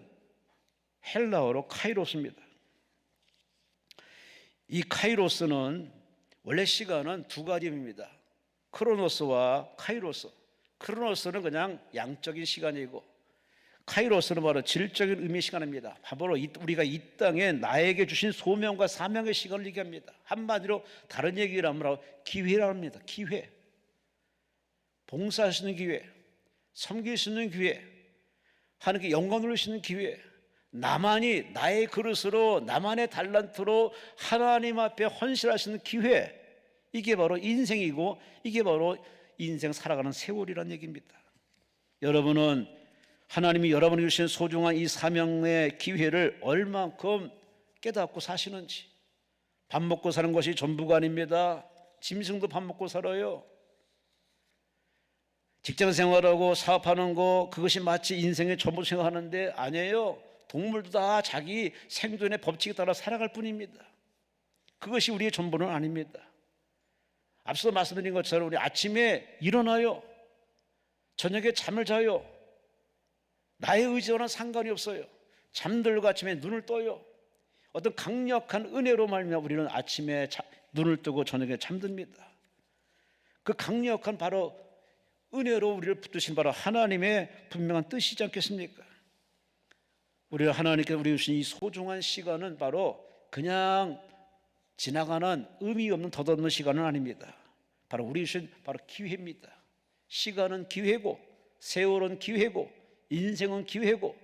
헬라어로 카이로스입니다. 이 카이로스는 원래 시간은 두 가지입니다. 크로노스와 카이로스. 크로노스는 그냥 양적인 시간이고, 카이로스는 바로 질적인 의미의 시간입니다. 바로 우리가 이 땅에 나에게 주신 소명과 사명의 시간을 얘기합니다. 한마디로 다른 얘기를 하면 기회라고 합니다. 기회. 봉사할 수 있는 기회, 섬길 수 있는 기회, 하나님께 영광 돌릴 수 있는 기회, 나만이 나의 그릇으로, 나만의 달란트로 하나님 앞에 헌신할 수 있는 기회, 이게 바로 인생이고 이게 바로 인생 살아가는 세월이라는 얘기입니다. 여러분은 하나님이 여러분에게 주신 소중한 이 사명의 기회를 얼만큼 깨닫고 사시는지. 밥 먹고 사는 것이 전부가 아닙니다. 짐승도 밥 먹고 살아요. 직장 생활하고 사업하는 거, 그것이 마치 인생의 전부 생각하는데 아니에요. 동물도 다 자기 생존의 법칙에 따라 살아갈 뿐입니다. 그것이 우리의 전부는 아닙니다. 앞서 말씀드린 것처럼 우리 아침에 일어나요. 저녁에 잠을 자요. 나의 의지와는 상관이 없어요. 잠들고 아침에 눈을 떠요. 어떤 강력한 은혜로 말미암아 우리는 아침에 눈을 뜨고 저녁에 잠듭니다. 그 강력한 바로 은혜로 우리를 붙드신 바로 하나님의 분명한 뜻이지 않겠습니까? 우리가 하나님께 우리 주신 이 소중한 시간은 바로 그냥 지나가는 의미 없는 덧없는 시간은 아닙니다. 바로 우리 주신 바로 기회입니다. 시간은 기회고, 세월은 기회고, 인생은 기회고,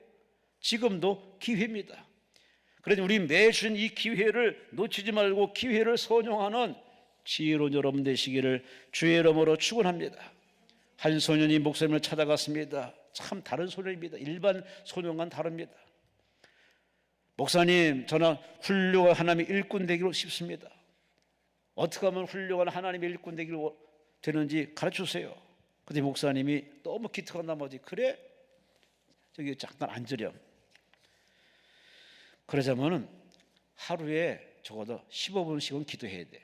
지금도 기회입니다. 그러니 우리 매 주신 이 기회를 놓치지 말고 기회를 선용하는 지혜로운 여러분 되시기를 주의 이름으로 축원합니다. 한 소년이 목사님을 찾아갔습니다. 참 다른 소년입니다. 일반 소년과는 다릅니다. 목사님, 저는 훌륭한 하나님의 일꾼 되기로 싶습니다. 어떻게 하면 훌륭한 하나님의 일꾼 되기로 되는지 가르쳐주세요. 근데 목사님이 너무 기특한 나머지, 그래? 저기 잠깐 앉으렴. 그러자면은 하루에 적어도 15분씩은 기도해야 돼요.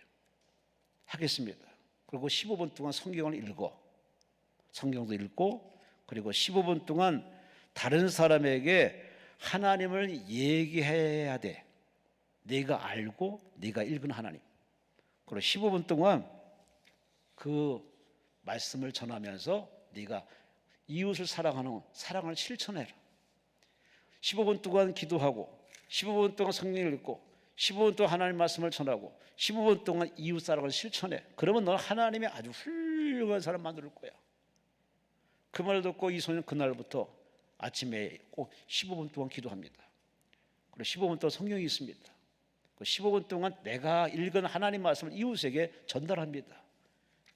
하겠습니다. 그리고 15분 동안 성경을 읽어. 성경도 읽고, 그리고 15분 동안 다른 사람에게 하나님을 얘기해야 돼. 내가 알고 내가 읽은 하나님. 그리고 15분 동안 그 말씀을 전하면서 네가 이웃을 사랑하는 사랑을 실천해라. 15분 동안 기도하고 15분 동안 성경을 읽고 15분 동안 하나님 말씀을 전하고 15분 동안 이웃사랑을 실천해. 그러면 너는 하나님의 아주 훌륭한 사람 만들 거야. 그 말을 듣고 이 소년은 그날부터 아침에 꼭 15분 동안 기도합니다. 그리고 15분 동안 성경이 있습니다. 그 15분 동안 내가 읽은 하나님 말씀을 이웃에게 전달합니다.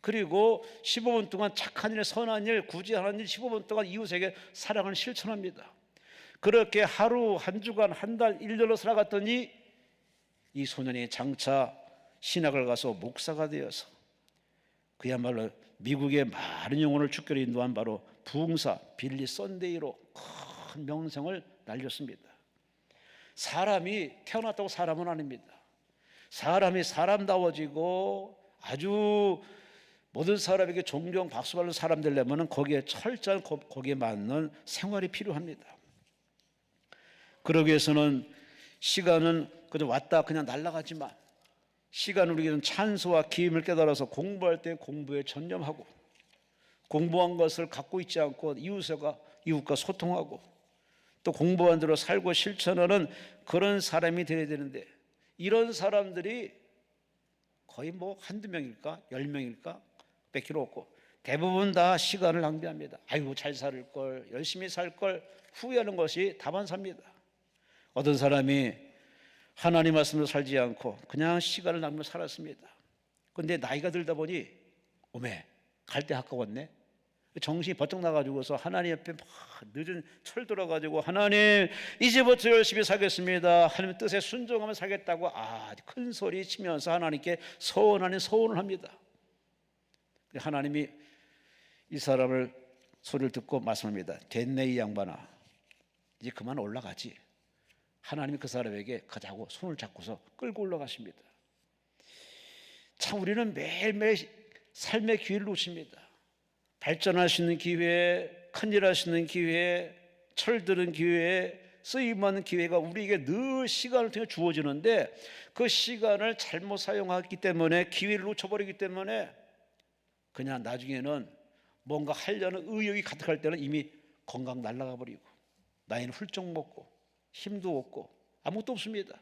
그리고 15분 동안 착한 일, 선한 일, 굳이 하는 일 15분 동안 이웃에게 사랑을 실천합니다. 그렇게 하루, 한 주간, 한 달, 1년을 살아갔더니 이 소년이 장차 신학을 가서 목사가 되어서 그야말로 미국의 많은 영혼을 주교로 인도한 바로 부흥사 빌리 썬데이로 큰 명성을 날렸습니다. 사람이 태어났다고 사람은 아닙니다. 사람이 사람다워지고 아주 모든 사람에게 존경 박수받는 사람 되려면 거기에 철저한 거기에 맞는 생활이 필요합니다. 그러기 위해서는 시간은 그저 왔다 그냥 날아가지만 시간을 우리는 찬수와 기임을 깨달아서 공부할 때 공부에 전념하고 공부한 것을 갖고 있지 않고 이웃과 소통하고 또 공부한 대로 살고 실천하는 그런 사람이 되어야 되는데 이런 사람들이 거의 뭐 한두 명일까 10명일까 몇 킬로 없고 대부분 다 시간을 낭비합니다. 아이고 잘 살 걸 열심히 살 걸 후회하는 것이 다반사입니다. 어떤 사람이 하나님 말씀으로 살지 않고 그냥 시간을 낭비하며 살았습니다. 그런데 나이가 들다 보니 오메 갈 때 가까웠네. 정신이 번쩍 나가지고서 하나님 옆에 막 늦은 철들어가지고 하나님 이제부터 열심히 살겠습니다. 하나님 뜻에 순종하며 살겠다고 큰 소리 치면서 하나님께 서원 아닌 서원을 합니다. 하나님이 이 사람을 소리를 듣고 말씀합니다. 됐네 이 양반아 이제 그만 올라가지. 하나님이 그 사람에게 가자고 손을 잡고서 끌고 올라가십니다. 참 우리는 매일매일 삶의 기회를 놓칩니다. 발전할 수 있는 기회, 큰일 할 수 있는 기회, 철드는 기회, 쓰임받는 기회가 우리에게 늘 시간을 통해 주어지는데 그 시간을 잘못 사용하기 때문에 기회를 놓쳐버리기 때문에 그냥 나중에는 뭔가 하려는 의욕이 가득할 때는 이미 건강 날아가 버리고 나이는 훌쩍 먹고 힘도 없고 아무것도 없습니다.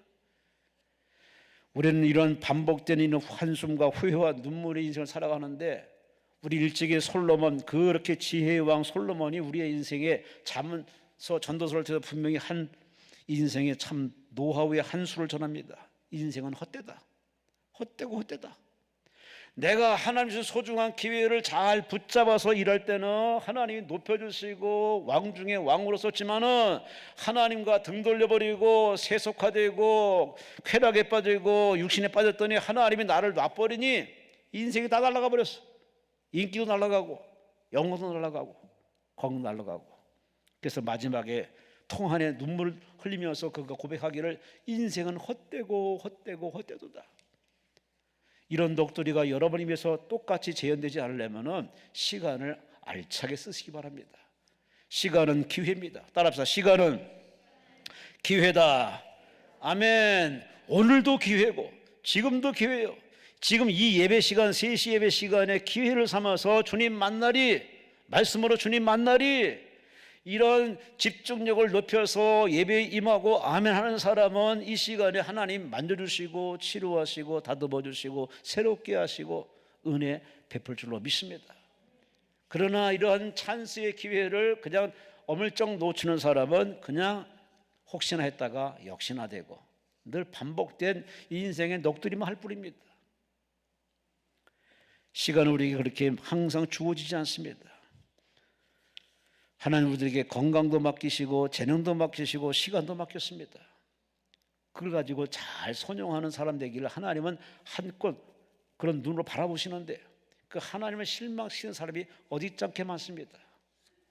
우리는 이런 반복되는 한숨과 후회와 눈물의 인생을 살아가는데 우리 일찍이 솔로몬 그렇게 지혜의 왕 솔로몬이 우리의 인생에 잠언서 전도서를 통해서 분명히 한 인생의 참 노하우의 한 수를 전합니다. 인생은 헛되다. 헛되고 헛되다. 내가 하나님 주신 소중한 기회를 잘 붙잡아서 일할 때는 하나님이 높여주시고 왕 중에 왕으로 썼지만은 하나님과 등 돌려버리고 세속화되고 쾌락에 빠지고 육신에 빠졌더니 하나님이 나를 놔버리니 인생이 다 날아가 버렸어. 인기도 날아가고 영혼도 날아가고 건강 날아가고. 그래서 마지막에 통 안에 눈물을 흘리면서 그가 고백하기를 인생은 헛되고 헛되고 헛되도다. 이런 독도리가 여러분 입에서 똑같이 재현되지 않으려면 시간을 알차게 쓰시기 바랍니다. 시간은 기회입니다. 따라합시다. 시간은 기회다. 아멘. 오늘도 기회고 지금도 기회예요. 지금 이 예배 시간 3시 예배 시간에 기회를 삼아서 주님 만나리 말씀으로 주님 만나리 이런 집중력을 높여서 예배에 임하고 아멘 하는 사람은 이 시간에 하나님 만져주시고 치료하시고 다듬어 주시고 새롭게 하시고 은혜 베풀 줄로 믿습니다. 그러나 이러한 찬스의 기회를 그냥 어물쩍 놓치는 사람은 그냥 혹시나 했다가 역시나 되고 늘 반복된 인생의 넋두리만 할 뿐입니다. 시간은 우리에게 그렇게 항상 주어지지 않습니다. 하나님 우리에게 건강도 맡기시고 재능도 맡기시고 시간도 맡겼습니다. 그걸 가지고 잘 선용하는 사람 되기를 하나님은 한껏 그런 눈으로 바라보시는데 그 하나님을 실망시키는 사람이 어디짱게 많습니다.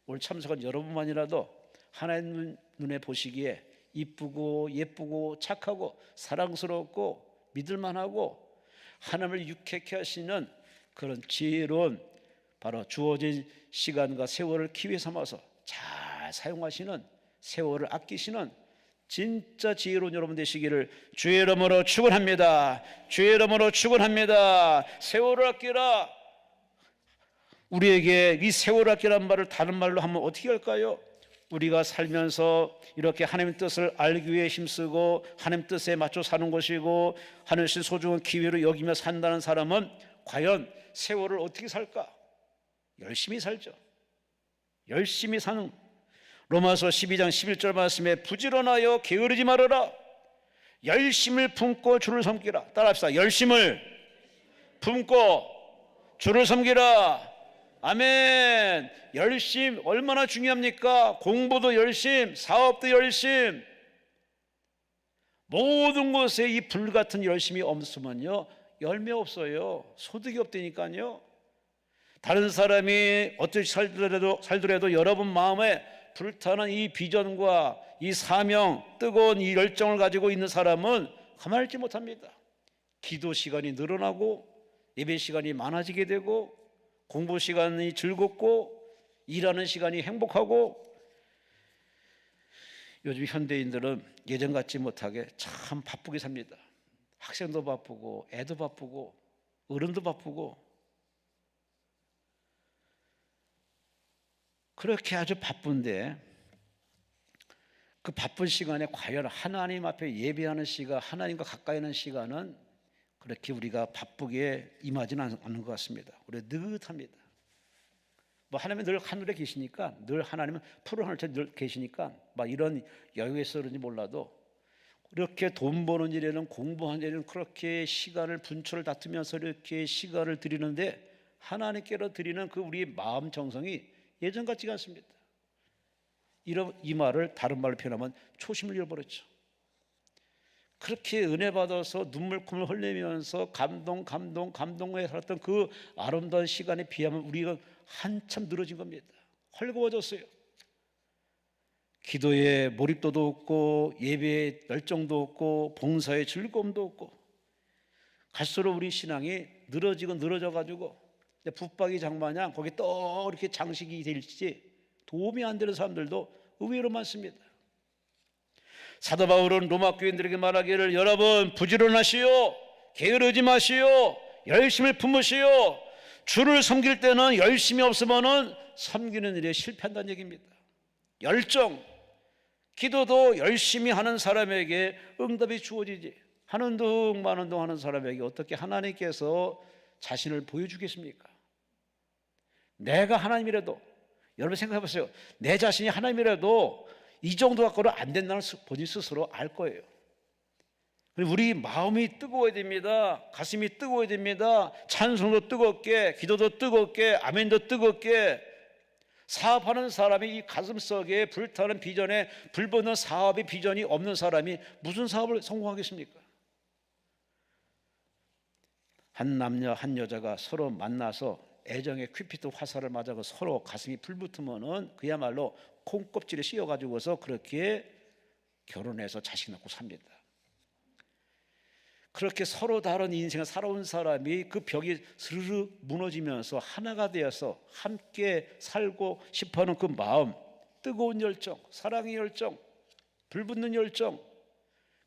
오늘 참석한 여러분만이라도 하나님 눈에 보시기에 이쁘고 예쁘고 착하고 사랑스럽고 믿을만하고 하나님을 유쾌케 하시는 그런 지혜로운 바로 주어진 시간과 세월을 기회 삼아서 잘 사용하시는 세월을 아끼시는 진짜 지혜로운 여러분 되시기를 주의 이름으로 축원합니다. 주의 이름으로 축원합니다. 세월을 아끼라. 우리에게 이 세월을 아끼라는 말을 다른 말로 하면 어떻게 할까요? 우리가 살면서 이렇게 하나님의 뜻을 알기 위해 힘쓰고 하나님 뜻에 맞춰 사는 것이고 하나님의 소중한 기회로 여기며 산다는 사람은 과연 세월을 어떻게 살까? 열심히 살죠. 열심히 사는. 로마서 12장 11절 말씀에 부지런하여 게으르지 말아라. 열심을 품고 주를 섬기라. 따라합시다. 열심을 품고 주를 섬기라. 아멘. 열심 얼마나 중요합니까? 공부도 열심, 사업도 열심, 모든 것에 이 불같은 열심이 없으면요 열매 없어요. 소득이 없다니까요. 다른 사람이 어떻게 살더라도 여러분 마음에 불타는 이 비전과 이 사명, 뜨거운 이 열정을 가지고 있는 사람은 가만히 있지 못합니다. 기도 시간이 늘어나고 예배 시간이 많아지게 되고 공부 시간이 즐겁고 일하는 시간이 행복하고. 요즘 현대인들은 예전 같지 못하게 참 바쁘게 삽니다. 학생도 바쁘고 애도 바쁘고 어른도 바쁘고. 그렇게 아주 바쁜데 그 바쁜 시간에 과연 하나님 앞에 예배하는 시간, 하나님과 가까이 하는 시간은 그렇게 우리가 바쁘게 임하지는 않는 것 같습니다. 우리 느긋합니다. 뭐 하나님은 늘 하늘에 계시니까, 늘 하나님은 푸른 하늘에 늘 계시니까 막 이런 여유에서 그런지 몰라도 이렇게 돈 버는 일에는, 공부하는 일에는 그렇게 시간을 분초를 다투면서 이렇게 시간을 드리는데 하나님께로 드리는 그 우리의 마음 정성이 예전 같지가 않습니다. 이 말을 다른 말로 표현하면 초심을 잃어버렸죠. 그렇게 은혜 받아서 눈물콧물 흘리면서 감동에 살았던 그 아름다운 시간에 비하면 우리가 한참 늘어진 겁니다. 헐거워졌어요. 기도에 몰입도도 없고 예배에 열정도 없고 봉사에 즐거움도 없고 갈수록 우리 신앙이 늘어져 가지고 붙박이 장마냥 거기 또 이렇게 장식이 될지 도움이 안 되는 사람들도 의외로 많습니다. 사도 바울은 로마 교인들에게 말하기를 여러분 부지런하시오, 게으르지 마시오, 열심을 품으시오. 주를 섬길 때는 열심이 없으면은 섬기는 일에 실패한다는 얘기입니다. 열정, 기도도 열심히 하는 사람에게 응답이 주어지지 하는 둥 마는 둥 하는 사람에게 어떻게 하나님께서 자신을 보여주겠습니까? 내가 하나님이라도, 여러분 생각해 보세요. 내 자신이 하나님이라도 이 정도 갖고는 안 된다는 본인 스스로 알 거예요. 우리 마음이 뜨거워야 됩니다. 가슴이 뜨거워야 됩니다. 찬송도 뜨겁게, 기도도 뜨겁게, 아멘도 뜨겁게. 사업하는 사람이 이 가슴속에 불타는 비전에 불붙는 사업의 비전이 없는 사람이 무슨 사업을 성공하겠습니까? 한 남녀 한 여자가 서로 만나서 애정의 큐피드 화살을 맞아서 서로 가슴이 불붙으면은 그야말로 콩껍질에 씌어가지고서 그렇게 결혼해서 자식 낳고 삽니다. 그렇게 서로 다른 인생을 살아온 사람이 그 벽이 스르르 무너지면서 하나가 되어서 함께 살고 싶어하는 그 마음, 뜨거운 열정, 사랑의 열정, 불붙는 열정,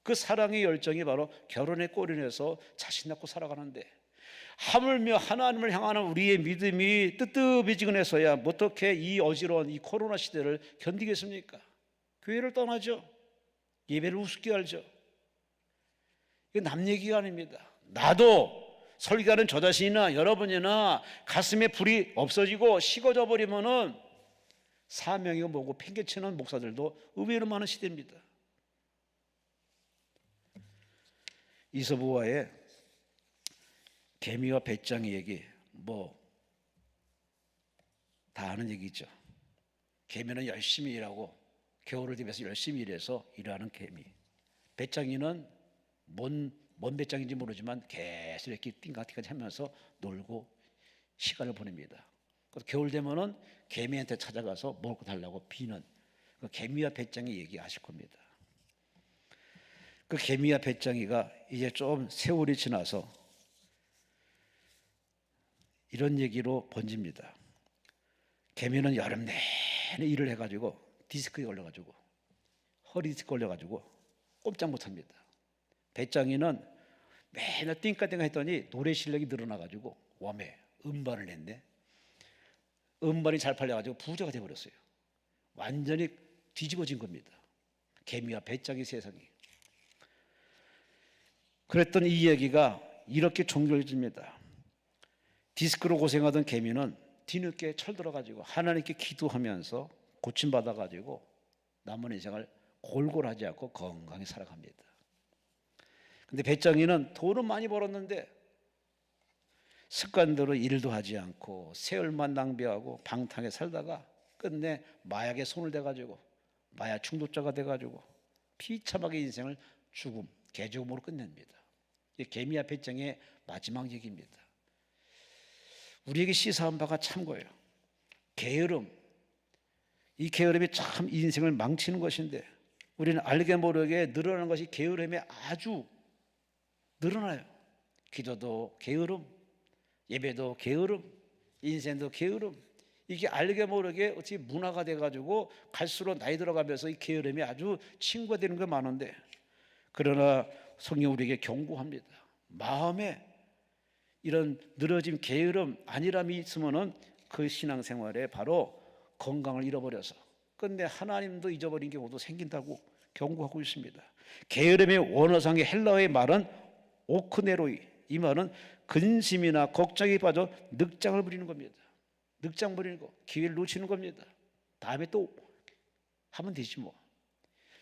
그 사랑의 열정이 바로 결혼에 꼬리내서 자식 낳고 살아가는데 하물며 하나님을 향하는 우리의 믿음이 뜨뜻해지근해서야 어떻게 이 어지러운 이 코로나 시대를 견디겠습니까? 교회를 떠나죠. 예배를 우습게 알죠. 이거 남 얘기가 아닙니다. 나도 설교하는 저 자신이나 여러분이나 가슴에 불이 없어지고 식어져 버리면은 사명이 뭐고 팽개치는 목사들도 의외로 많은 시대입니다. 이서부와의 개미와 배짱이 얘기 뭐 다 아는 얘기죠. 개미는 열심히 일하고 겨울을 대비해서 열심히 일해서 일하는 개미, 배짱이는 뭔 배짱인지 모르지만 계속 이렇게 띵까띵까 하면서 놀고 시간을 보냅니다. 겨울 되면은 개미한테 찾아가서 먹을 거 달라고 비는 그 개미와 배짱이 얘기 아실 겁니다. 그 개미와 배짱이가 이제 좀 세월이 지나서 이런 얘기로 번집니다. 개미는 여름 내내 일을 해가지고 디스크에 걸려가지고 허리 디스크 걸려가지고 꼼짝 못합니다. 배짱이는 맨날 띵까띵까 했더니 노래 실력이 늘어나가지고 웜에 음반을 냈네. 음반이 잘 팔려가지고 부자가 돼버렸어요. 완전히 뒤집어진 겁니다. 개미와 배짱의 세상이. 그랬던 이 얘기가 이렇게 종결됩니다. 디스크로 고생하던 개미는 뒤늦게 철들어가지고 하나님께 기도하면서 고침받아가지고 남은 인생을 골골하지 않고 건강히 살아갑니다. 근데 배짱이는 돈은 많이 벌었는데 습관대로 일도 하지 않고 세월만 낭비하고 방탕하게 살다가 끝내 마약에 손을 대가지고 마약 중독자가 돼가지고 비참하게 인생을 죽음, 개죽음으로 끝냅니다. 이게 개미와 배짱의 마지막 얘기입니다. 우리에게 시사한 바가 참고예요. 게으름, 이 게으름이 참 인생을 망치는 것인데 우리는 알게 모르게 늘어나는 것이 게으름에 아주 늘어나요. 기도도 게으름, 예배도 게으름, 인생도 게으름. 이게 알게 모르게 어떻게 문화가 돼가지고 갈수록 나이 들어가면서 이 게으름이 아주 친구가 되는 게 많은데, 그러나 성경 우리에게 경고합니다. 마음에 이런 늘어짐, 게으름, 안일함이 있으면은 그 신앙생활에 바로 건강을 잃어버려서 끝내 하나님도 잊어버린 경우도 생긴다고 경고하고 있습니다. 게으름의 원어상의 헬라어의 말은 오크네로이, 이 말은 근심이나 걱정에 빠져 늑장을 부리는 겁니다. 늑장 부리는 거, 기회를 놓치는 겁니다. 다음에 또 하면 되지 뭐.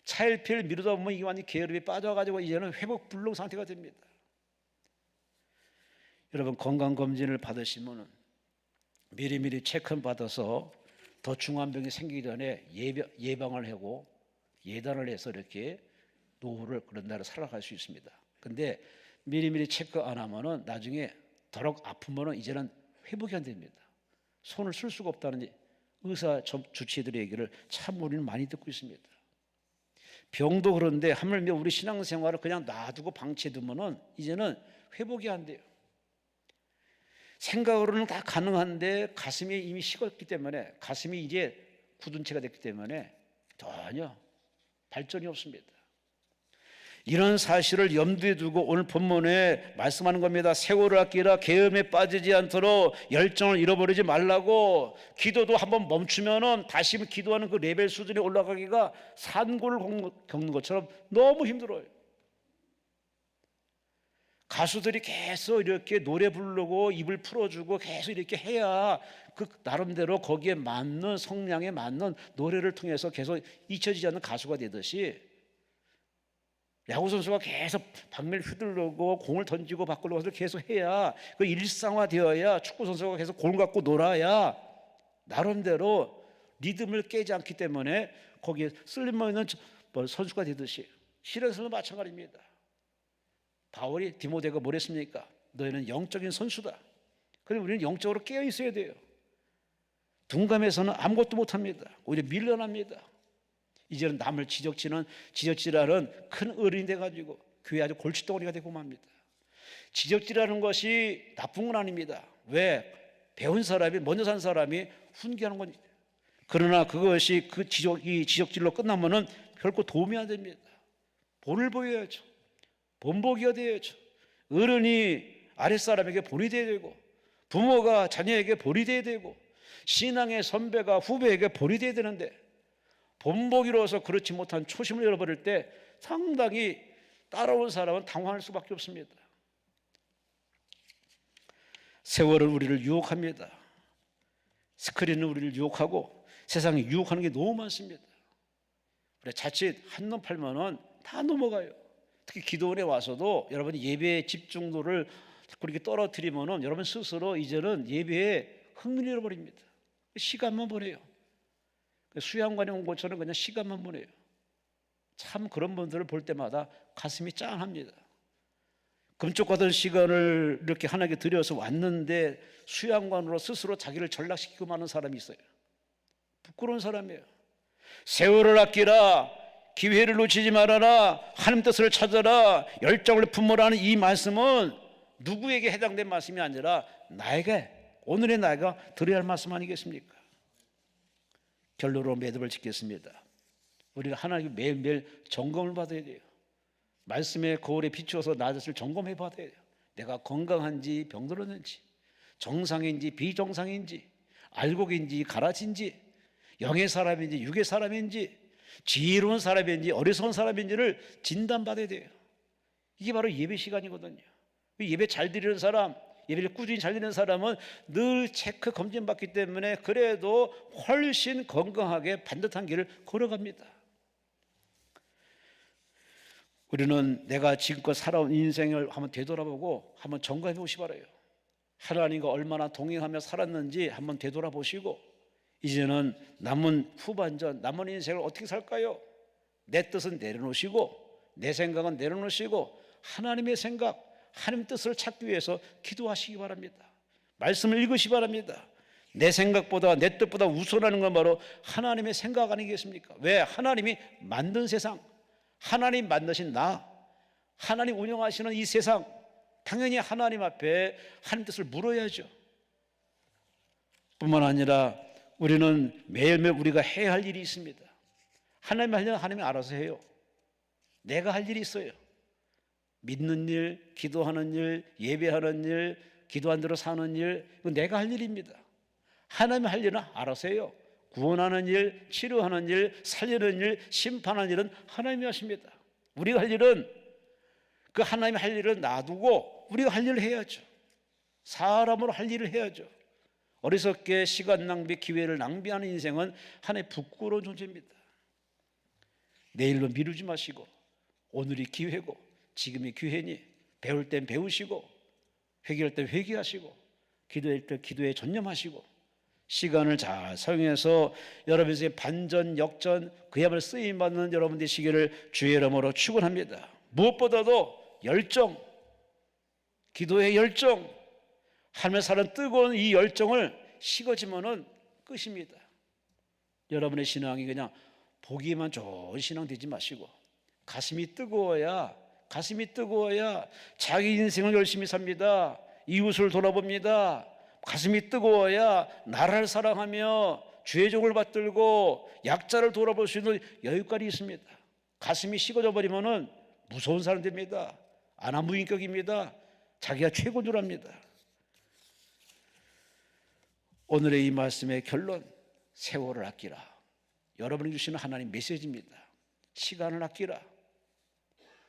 차일피일 미루다 보면 이게 완전히 게으름에 빠져가지고 이제는 회복 불능 상태가 됩니다. 여러분, 건강검진을 받으시면 미리미리 체크 받아서 더 중한 병이 생기기 전에 예방을 하고 예단을 해서 이렇게 노후를 그런 날을 살아갈 수 있습니다. 근데 미리미리 체크 안 하면은 나중에 더럭 아프면은 이제는 회복이 안 됩니다. 손을 쓸 수가 없다는 의사 주치의들의 얘기를 참 우리는 많이 듣고 있습니다. 병도 그런데 하물며 우리 신앙생활을 그냥 놔두고 방치해두면은 이제는 회복이 안 돼요. 생각으로는 다 가능한데 가슴이 이미 식었기 때문에, 가슴이 이제 굳은 채가 됐기 때문에 전혀 발전이 없습니다. 이런 사실을 염두에 두고 오늘 본문에 말씀하는 겁니다. 세월을 아끼라 게으름에 빠지지 않도록 열정을 잃어버리지 말라고. 기도도 한번 멈추면은 다시 기도하는 그 레벨 수준에 올라가기가 산고를 겪는 것처럼 너무 힘들어요. 가수들이 계속 이렇게 노래 부르고 입을 풀어주고 계속 이렇게 해야 그 나름대로 거기에 맞는 성량에 맞는 노래를 통해서 계속 잊혀지지 않는 가수가 되듯이, 야구 선수가 계속 방망이를 휘두르고 공을 던지고 밖으로 가서 계속 해야 그 일상화되어야, 축구 선수가 계속 공을 갖고 놀아야 나름대로 리듬을 깨지 않기 때문에 거기에 쓸모 있는 선수가 되듯이 신앙생활도 마찬가지입니다. 바울이 디모데가 뭐랬습니까? 너희는 영적인 선수다. 그런데 우리는 영적으로 깨어 있어야 돼요. 둔감해서는 아무것도 못합니다. 오히려 밀려납니다. 이제는 남을 지적질하는 큰 어른이 돼가지고 교회 아주 골칫덩어리가 되고 맙니다. 지적질하는 것이 나쁜 건 아닙니다. 왜? 배운 사람이, 먼저 산 사람이 훈계하는 건. 그러나 그것이 그 지적질로 끝나면은 결코 도움이 안 됩니다. 본을 보여야죠. 본보기가 되어야죠. 어른이 아랫사람에게 본이 되어야 되고, 부모가 자녀에게 본이 되어야 되고, 신앙의 선배가 후배에게 본이 되어야 되는데, 본보기로서 그렇지 못한 초심을 잃어버릴 때 상당히 따라온 사람은 당황할 수밖에 없습니다. 세월은 우리를 유혹합니다. 스크린은 우리를 유혹하고 세상에 유혹하는 게 너무 많습니다. 그래, 자칫 한눈 팔면은 다 넘어가요. 특히 기도원에 와서도 여러분이 예배의 집중도를 자꾸 이렇게 떨어뜨리면은 여러분 스스로 이제는 예배에 흥미를 잃어버립니다. 시간만 보내요. 수양관에 온 것처럼 그냥 시간만 보내요. 참 그런 분들을 볼 때마다 가슴이 짠합니다. 금쪽같은 시간을 이렇게 하나님께 드려서 왔는데 수양관으로 스스로 자기를 전락시키고 마는 사람이 있어요. 부끄러운 사람이에요. 세월을 아끼라, 기회를 놓치지 말아라, 하나님 뜻을 찾아라, 열정을 품으라는 이 말씀은 누구에게 해당된 말씀이 아니라 나에게, 오늘의 나이가 들어야 할 말씀 아니겠습니까? 결론으로 매듭을 짓겠습니다. 우리가 하나님께 매일매일 점검을 받아야 돼요. 말씀의 거울에 비추어서 나 자신을 점검해 받아야 돼요. 내가 건강한지 병들었는지, 정상인지 비정상인지, 알곡인지 가라지인지, 영의 사람인지 육의 사람인지, 지혜로운 사람인지 어리석은 사람인지를 진단받아야 돼요. 이게 바로 예배 시간이거든요. 예배 잘 드리는 사람, 예배를 꾸준히 잘 드리는 사람은 늘 체크 검진받기 때문에 그래도 훨씬 건강하게 반듯한 길을 걸어갑니다. 우리는 내가 지금껏 살아온 인생을 한번 되돌아보고 한번 점검해 보시기 바라요. 하나님과 얼마나 동행하며 살았는지 한번 되돌아보시고 이제는 남은 후반전, 남은 인생을 어떻게 살까요? 내 뜻은 내려놓으시고 내 생각은 내려놓으시고 하나님의 생각, 하나님의 뜻을 찾기 위해서 기도하시기 바랍니다. 말씀을 읽으시기 바랍니다. 내 생각보다 내 뜻보다 우선하는 건 바로 하나님의 생각 아니겠습니까? 왜? 하나님이 만든 세상, 하나님 만드신 나, 하나님 운영하시는 이 세상, 당연히 하나님 앞에 하나님 뜻을 물어야죠. 뿐만 아니라 우리는 매일매일 우리가 해야 할 일이 있습니다. 하나님이 하려면 하나님이 알아서 해요. 내가 할 일이 있어요. 믿는 일, 기도하는 일, 예배하는 일, 기도한 대로 사는 일, 이건 내가 할 일입니다. 하나님이 할 일은 알아서 해요. 구원하는 일, 치료하는 일, 살리는 일, 심판하는 일은 하나님이 하십니다. 우리가 할 일은 그 하나님이 할 일을 놔두고 우리가 할 일을 해야죠. 사람으로 할 일을 해야죠. 어리석게 시간 낭비, 기회를 낭비하는 인생은 하나의 부끄러운 존재입니다. 내일로 미루지 마시고 오늘이 기회고 지금이 기회니 배울 땐 배우시고 회개할 때 회개하시고 기도할 때 기도에 전념하시고 시간을 잘 사용해서 여러분 인생의 반전, 역전, 그야말로 쓰임받는 여러분 되시기를 주의 이름으로 축원합니다. 무엇보다도 열정, 기도의 열정, 하나님의 사랑 뜨거운 이 열정을 식어지면은 끝입니다. 여러분의 신앙이 그냥 보기만 좋은 신앙 되지 마시고 가슴이 뜨거워야 자기 인생을 열심히 삽니다. 이웃을 돌아봅니다. 가슴이 뜨거워야 나라를 사랑하며 주의 종을 받들고 약자를 돌아볼 수 있는 여유까지 있습니다. 가슴이 식어져 버리면은 무서운 사람 됩니다. 안하무인격입니다. 자기가 최고인 줄 압니다. 오늘의 이 말씀의 결론, 세월을 아끼라. 여러분이 주시는 하나님 메시지입니다. 시간을 아끼라.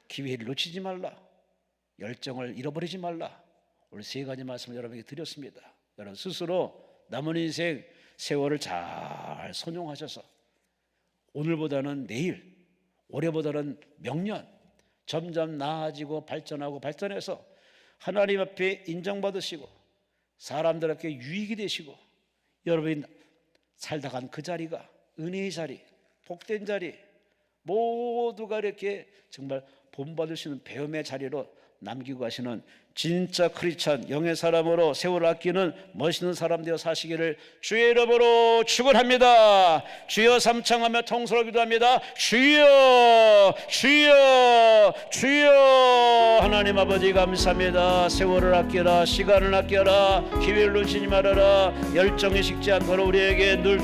기회를 놓치지 말라. 열정을 잃어버리지 말라. 오늘 세 가지 말씀을 여러분에게 드렸습니다. 여러분 스스로 남은 인생 세월을 잘 선용하셔서 오늘보다는 내일, 올해보다는 명년 점점 나아지고 발전하고 발전해서 하나님 앞에 인정받으시고 사람들에게 유익이 되시고 여러분이 살다 간 그 자리가 은혜의 자리, 복된 자리, 모두가 이렇게 정말 본받을 수 있는 배움의 자리로 남기고 가시는 진짜 크리스찬 영의 사람으로 세월을 아끼는 멋있는 사람 되어 사시기를 주의 이름으로 축원합니다. 주여 삼창하며 통성으로 기도합니다. 주여 주여 주여. 하나님 아버지 감사합니다. 세월을 아껴라, 시간을 아껴라, 기회를 놓치지 말아라. 열정이 식지 않도록 우리에게 늘